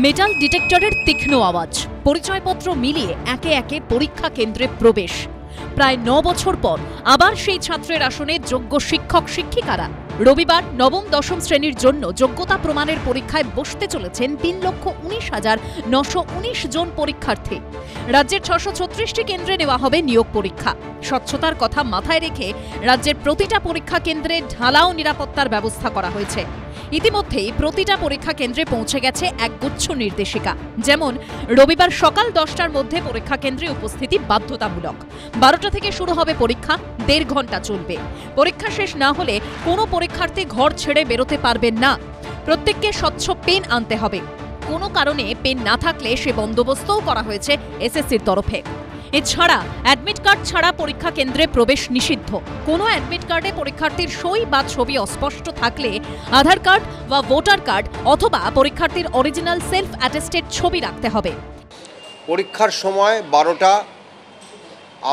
Metal ডিটেক্টরের তীক্ষ্ণ আওয়াজ, পরিচয়পত্র মিলিয়ে একে একে পরীক্ষা কেন্দ্রে প্রবেশ। প্রায় ৯ বছর পর আবার সেই ছাত্রের আসনে যোগ্য শিক্ষক শিক্ষিকারা। রবিবার নবম দশম শ্রেণীর জন্য যোগ্যতা প্রমাণের পরীক্ষায় বসতে চলেছেন ৩,১৯,৯১৯ জন পরীক্ষার্থী। রাজ্যের ৬৩৬টি কেন্দ্রে নেওয়া হবে নিয়োগ পরীক্ষা। স্বচ্ছতার কথা মাথায় রেখে রাজ্যের প্রতিটা পরীক্ষা কেন্দ্রে ঢালাও নিরাপত্তার ব্যবস্থা করা হয়েছে। ইতিমধ্যেই প্রতিটা পরীক্ষা কেন্দ্রে পৌঁছে গেছে একগুচ্ছ নির্দেশিকা। যেমন রবিবার সকাল 10টার মধ্যে পরীক্ষা কেন্দ্রে উপস্থিতি বাধ্যতামূলক। 12টা থেকে শুরু হবে পরীক্ষা, 1.5 ঘন্টা চলবে। পরীক্ষা শেষ না হলে কোনো পরীক্ষার্থী ঘর ছেড়ে বেরোতে পারবেন না। প্রত্যেককে স্বচ্ছ পেন আনতে হবে। কোনো কারণে পেন না থাকলে সে বন্দোবস্তও করা হয়েছে এসএসসির তরফে। এছাড়া অ্যাডমিট কার্ড ছাড়া পরীক্ষা কেন্দ্রে প্রবেশ নিষিদ্ধ। কোনো অ্যাডমিট কার্ডে পরীক্ষার্থীর সই বা ছবি অস্পষ্ট থাকলে আধার কার্ড বা ভোটার কার্ড অথবা পরীক্ষার্থীর অরিজিনাল সেলফ অ্যাটেস্টেড ছবি রাখতে হবে। পরীক্ষার সময় 12টা।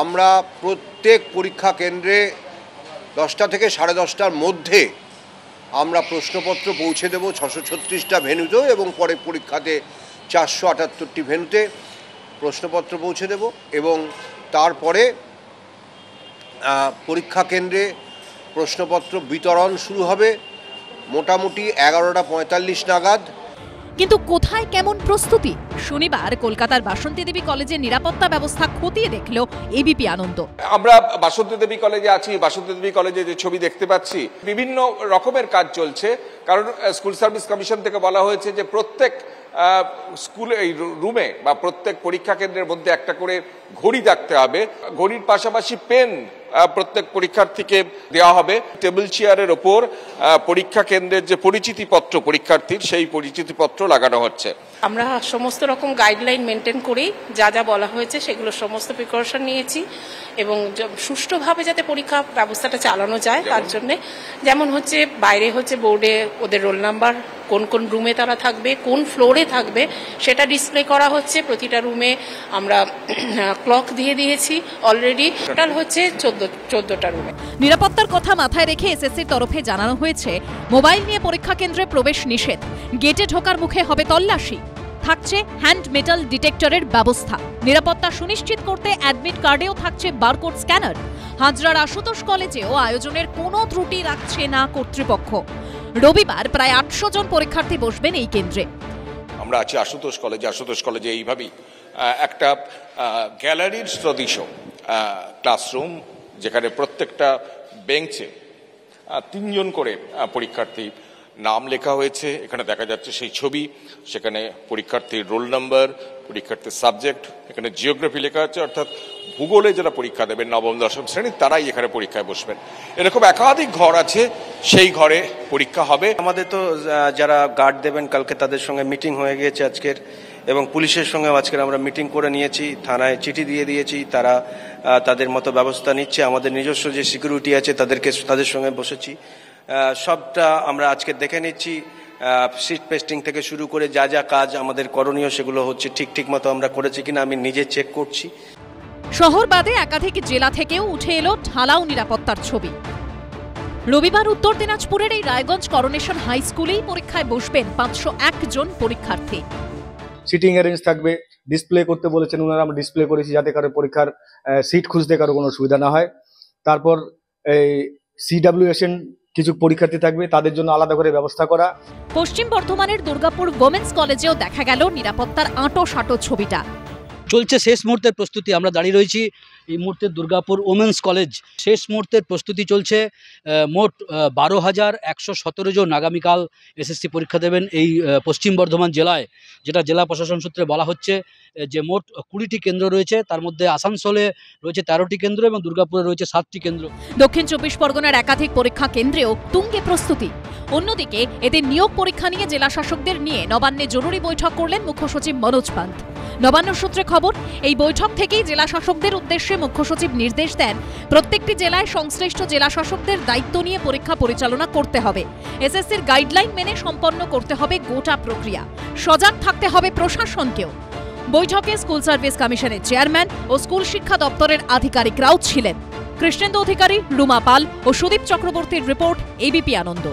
আমরা প্রত্যেক পরীক্ষা কেন্দ্রে 10টা থেকে 10:30টার মধ্যে আমরা প্রশ্নপত্র পৌঁছে দেব 636টা ভেন্যুতেও, এবং পরে পরীক্ষাতে 478টি ভেন্যুতে প্রশ্নপত্র পৌঁছে দেব। এবং তারপরে পরীক্ষা কেন্দ্রে প্রশ্নপত্র বিতরণ শুরু হবে মোটামুটি 11টা 45 নাগাদ। কিন্তু কোথায় কেমন প্রস্তুতি? শনিবার কলকাতার বাসন্তী দেবী কলেজের নিরাপত্তা ব্যবস্থা খতিয়ে দেখল এবিপি আনন্দ। আমরা বাসন্তী দেবী কলেজে আছি। বাসন্তী দেবী কলেজে যে ছবি দেখতে পাচ্ছি, বিভিন্ন রকমের কাজ চলছে। কারণ স্কুল সার্ভিস কমিশন থেকে বলা হয়েছে যে প্রত্যেক স্কুলে এই রুমে বা প্রত্যেক পরীক্ষা কেন্দ্রের মধ্যে একটা করে ঘড়ি রাখতে হবে। ঘড়ির পাশাপাশি পেন প্রত্যেক পরীক্ষার্থীকে দেওয়া হবে। টেবিল চেয়ারের ওপর পরীক্ষা কেন্দ্রের যে পরিচিতিপত্র পরীক্ষার্থীর, সেই পরিচিতিপত্র লাগানো হচ্ছে। আমরা সমস্ত রকম গাইডলাইন মেনটেন করেই যা যা বলা হয়েছে সেগুলো সমস্ত প্রিকশন নিয়েছি, এবং সুষ্ঠুভাবে যাতে পরীক্ষা ব্যবস্থাটা চালানো যায় তার জন্য, যেমন হচ্ছে বাইরে হচ্ছে বোর্ডে ওদের রোল নাম্বার, কোন কোন রুমে তারা থাকবে, কোন ফ্লোরে থাকবে সেটা ডিসপ্লে করা হচ্ছে। প্রতিটা রুমে আমরা ক্লক দিয়ে দিয়েছি অলরেডি। টোটাল হচ্ছে 14টা রুমে। নিরাপত্তার কথা মাথায় রেখে এসএসসির তরফে জানানো হয়েছে মোবাইল নিয়ে পরীক্ষা কেন্দ্রে প্রবেশ নিষেধ। গেটে ঢোকার মুখে হবে তল্লাশি। থাকছে হ্যান্ড মেটাল ডিটেক্টরের ব্যবস্থা। নিরাপত্তা সুনিশ্চিত করতে অ্যাডমিট কার্ডেও থাকছে বারকোড স্ক্যানার। হাজরার আশুতোষ কলেজেও আয়োজনের কোনো ত্রুটি রাখছে না কর্তৃপক্ষ। রবিবার প্রায় 800 জন পরীক্ষার্থী বসবেন এই কেন্দ্রে। আমরা আছি আশুতোষ কলেজে। আশুতোষ কলেজে এইভাবেই একটা গ্যালারির সদৃশ ক্লাসরুম, যেখানে প্রত্যেকটা বেঞ্চে 3 জন করে পরীক্ষার্থী নাম লেখা হয়েছে। এখানে দেখা যাচ্ছে সেই ছবি, সেখানে পরীক্ষার্থীর রোল নাম্বার, পরীক্ষার্থীর সাবজেক্ট, এখানে জিওগ্রাফি লেখা আছে, অর্থাৎ ভূগোলে যারা পরীক্ষা দেবেন নবম দশম শ্রেণীর তারাই এখানে পরীক্ষায় বসবেন। এরকম একাধিক ঘর আছে, সেই ঘরে পরীক্ষা হবে। আমাদের তো যারা গার্ড দেবেন কালকে তাদের সঙ্গে মিটিং হয়ে গিয়েছে আজকের, এবং পুলিশের সঙ্গে আজকের আমরা মিটিং করে নিয়েছি, থানায় চিঠি দিয়ে দিয়েছি, তারা তাদের মতো ব্যবস্থা নিচ্ছে। আমাদের নিজস্ব যে সিকিউরিটি আছে তাদের সঙ্গে বসেছি, সবটা আমরা আজকে দেখে নিচ্ছি। সিট পেস্টিং থেকে শুরু করে যা যা কাজ আমাদের করণীয় সেগুলো হচ্ছে ঠিক মতো আমরা করেছি কিনা আমি নিজে চেক করছি। শহর বাদে একাধিক জেলা থেকেও উঠে এলো ঢালাও নিরাপত্তার ছবি। রবিবার উত্তর দিনাজপুরের এই রায়গঞ্জ করোনেশন হাই স্কুলেই পরীক্ষায় বসবেন 501 জন পরীক্ষার্থী। সিটিং অ্যারেঞ্জ থাকবে, ডিসপ্লে করতে বলেছেন ওনারা, আমরা ডিসপ্লে করেছি যাতে কারো পরীক্ষার সিট খুঁজতে কারো কোনো অসুবিধা না হয়। তারপর এই CWSN কিছু পরীক্ষার্থী থাকবে, তাদের জন্য আলাদা করে ব্যবস্থা করা। পশ্চিম বর্ধমানের দুর্গাপুর ওমেন্স কলেজেও দেখা গেল নিরাপত্তার আঁটো সাঁটো ছবিটা। চলছে শেষ মুহূর্তের প্রস্তুতি। আমরা দাঁড়িয়ে রয়েছি এই মুহূর্তে দুর্গাপুর ওমেন্স কলেজ। শেষ মুহূর্তের প্রস্তুতি চলছে। মোট 12,117 জন আগামীকাল এসএসসি পরীক্ষা দেবেন এই পশ্চিম বর্ধমান জেলায়, যেটা জেলা প্রশাসন সূত্রে বলা হচ্ছে যে মোট 20টি কেন্দ্র রয়েছে। তার মধ্যে আসানসোলে রয়েছে 13টি কেন্দ্র এবং দুর্গাপুরে রয়েছে 7টি কেন্দ্র। দক্ষিণ 24 পরগনার একাধিক পরীক্ষা কেন্দ্রেও তুঙ্গে প্রস্তুতি। অন্যদিকে এদের নিয়োগ পরীক্ষা নিয়ে জেলা শাসকদের নিয়ে নবান্নে জরুরি বৈঠক করলেন মুখ্য সচিব মনোজ পান্ত। নবান্ন সূত্রে খবর, এই বৈঠক থেকেই জেলা শাসকদের উদ্দেশ্যে মুখ্য সচিব নির্দেশ দেন প্রত্যেকটি জেলায় সংশ্লিষ্ট জেলা শাসকদের দায়িত্ব নিয়ে পরীক্ষা পরিচালনা করতে হবে। এসএসসির গাইডলাইন মেনে সম্পন্ন করতে হবে গোটা প্রক্রিয়া। সজাগ থাকতে হবে প্রশাসনকেও। বৈঠকে স্কুল সার্ভিস কমিশনের চেয়ারম্যান ও স্কুল শিক্ষা দপ্তরের আধিকারিকরাও ছিলেন। কৃষ্ণেন্দু অধিকারী, রুমা পাল ও সুদীপ চক্রবর্তীর রিপোর্ট, এবিপি আনন্দ।